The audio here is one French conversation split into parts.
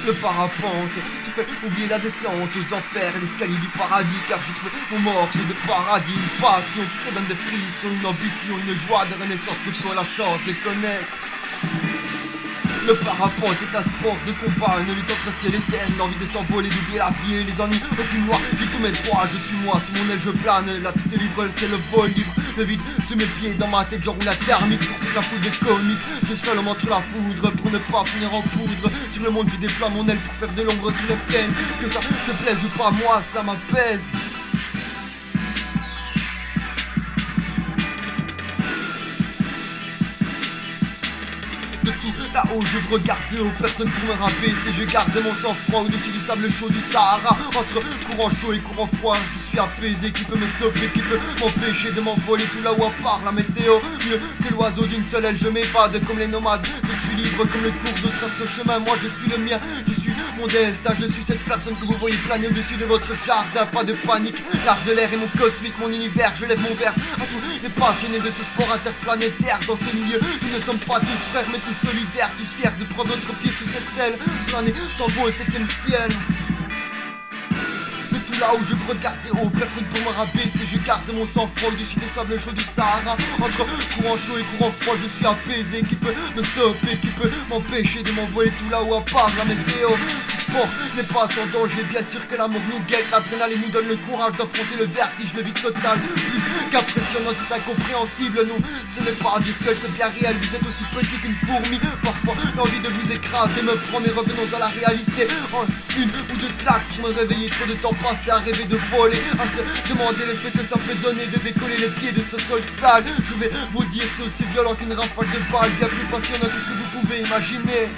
le parapente qui fait oublier la descente aux enfers et l'escalier du paradis. Car j'ai trouvé mon morceau de paradis, une passion qui te donne des frissons, une ambition, une joie de renaissance que tu as la chance de connaître. Le parapente est un sport de combat, une lutte entre ciel et terre, une envie de s'envoler, d'oublier la vie et les ennuis. Aucune loi, j'ai tous mes droits, je suis moi, sous mon aile je plane. La tête est libre, c'est le vol libre, le vide sous mes pieds, dans ma tête j'enroule la thermique pour faire la foule de comiques. Je slalom entre la foudre pour ne pas finir en poudre. Sur le monde je déploie mon aile pour faire de l'ombre sur les plaines. Que ça te plaise ou pas, moi ça m'apaise. De tout là-haut je veux regarder aux personnes pour me rabaisser. Je garde mon sang-froid au-dessus du sable chaud du Sahara. Entre courant chaud et courant froid, je suis apaisé. Qui peut me stopper, qui peut m'empêcher de m'envoler tout là où à part la météo. Mieux que l'oiseau d'une seule aile, je m'évade comme les nomades. Je suis libre comme le cours de trace au chemin. Moi je suis le mien, je suis mon destin. Je suis cette personne que vous voyez planer au-dessus de votre jardin. Pas de panique, l'art de l'air est mon cosmique, mon univers. Je lève mon verre à tous les passionnés de ce sport interplanétaire. Dans ce milieu, nous ne sommes pas tous frères mais tous solidaires, tous fiers de prendre notre pied sous cette aile, planer tant beau au 7ème ciel. De tout là où je veux regarder haut, personne pour me rabaisser. Je garde mon sang-froid au-dessus des sables chauds du Sahara. Entre courant chaud et courant froid, je suis apaisé. Qui peut me stopper, qui peut m'empêcher de m'envoler tout là où à part la météo. Ce sport n'est pas sans danger, bien sûr que l'amour nous guette. L'adrénaline nous donne le courage d'affronter le vertige, le vide total. Plus qu'impressionnant, c'est incompréhensible. Non, ce n'est pas virtuel, c'est bien réel. Vous êtes aussi petit qu'une fourmi. Parfois, l'envie de vous écraser me prend, mais revenons à la réalité. En une ou deux claques pour me réveiller, trop de temps passé à rêver de voler, à se demander l'effet que ça peut donner de décoller les pieds de ce sol sale. Je vais vous dire, c'est aussi violent qu'une rafale de balles, bien plus passionnant que ce que vous pouvez imaginer.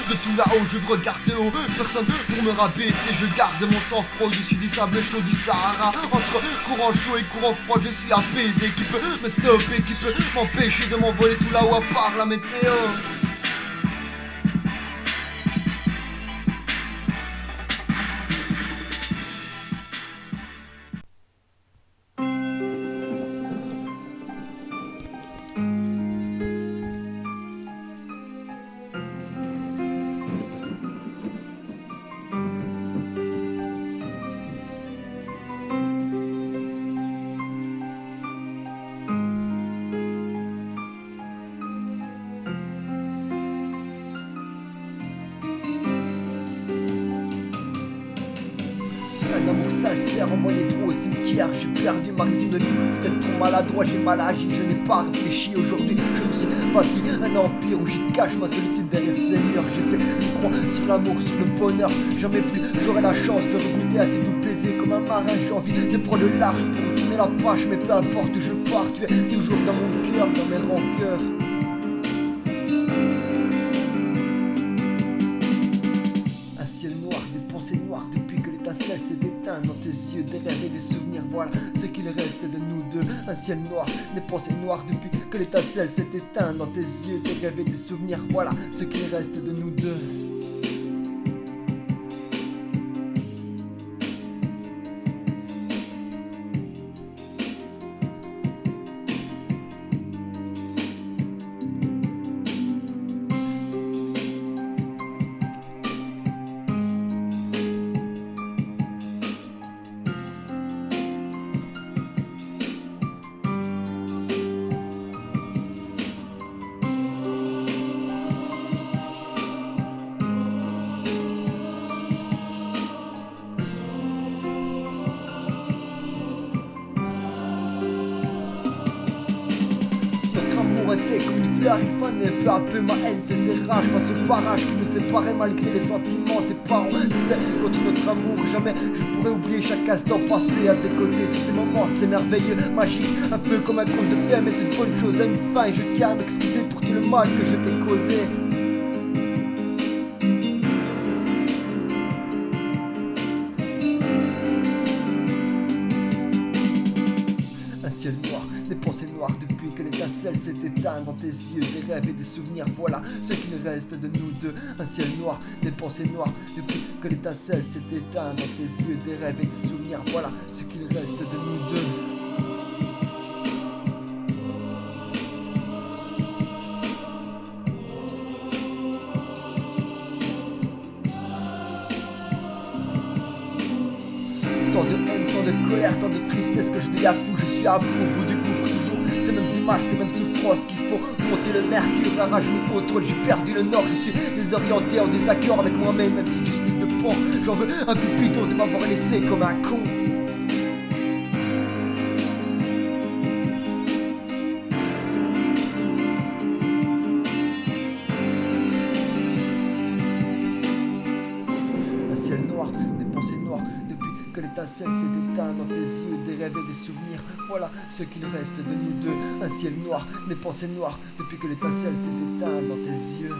De tout là-haut je veux regarder haut, personne pour me rabaisser. Je garde mon sang-froid au-dessus du sable chaud du Sahara. Entre courant chaud et courant froid je suis apaisé. Qui peut me stopper, qui peut m'empêcher de m'envoler tout là-haut à part la météo. Un amour sincère envoyé trop au cimetière. J'ai perdu ma raison de vivre, peut-être trop maladroit, j'ai mal agi, je n'ai pas réfléchi. Aujourd'hui je me suis bâti un empire où j'y cache ma solitude derrière ces murs. J'ai fait une croix sur l'amour, sur le bonheur. Jamais plus j'aurai la chance de regoûter à tes doux plaisirs. Comme un marin j'ai envie de prendre le large pour tourner la page. Mais peu importe où je pars, tu es toujours dans mon cœur, dans mes rancœurs. Un ciel noir, des pensées noires depuis que l'étincelle s'est éteinte dans tes yeux, des rêves et des souvenirs, voilà ce qu'il reste de nous deux. Un ciel noir, des pensées noires depuis que l'étincelle s'est éteinte dans tes yeux, des rêves et des souvenirs, voilà ce qu'il reste de nous deux. Était comme une fleur, il fanait peu à peu, ma haine faisait rage face au barrage qui nous séparait malgré les sentiments. Tes parents luttaient contre notre amour, jamais je pourrais oublier chaque instant passé à tes côtés. Tous ces moments c'était merveilleux, magique, un peu comme un conte de fées, mais toute bonne chose a une fin et je tiens à m'excuser pour tout le mal que je t'ai causé. Un ciel noir, des pensées noires depuis que l'étincelle s'est éteinte dans tes yeux, des rêves et des souvenirs, voilà ce qu'il reste de nous deux. Un ciel noir, des pensées noires depuis que l'étincelle s'est éteinte dans tes yeux, des rêves et des souvenirs, voilà ce qu'il reste de nous deux. Tant de haine, tant de colère, tant de tristesse que je deviens fou, je suis à bout, au bout du gouffre toujours. Ces mêmes images, ces mêmes souffrances qu'il faut monter le mercure, la rage me contrôle, j'ai perdu le nord, je suis désorienté en désaccord avec moi-même, même si justice de pont, j'en veux un Cupidon de m'avoir laissé comme un con. Un ciel noir, des pensées noires depuis que l'étincelle s'est éteinte dans tes yeux, des rêves et des souvenirs, voilà ce qu'il reste de nous deux. Un ciel noir, des pensées noires depuis que l'étincelle s'est éteinte dans tes yeux.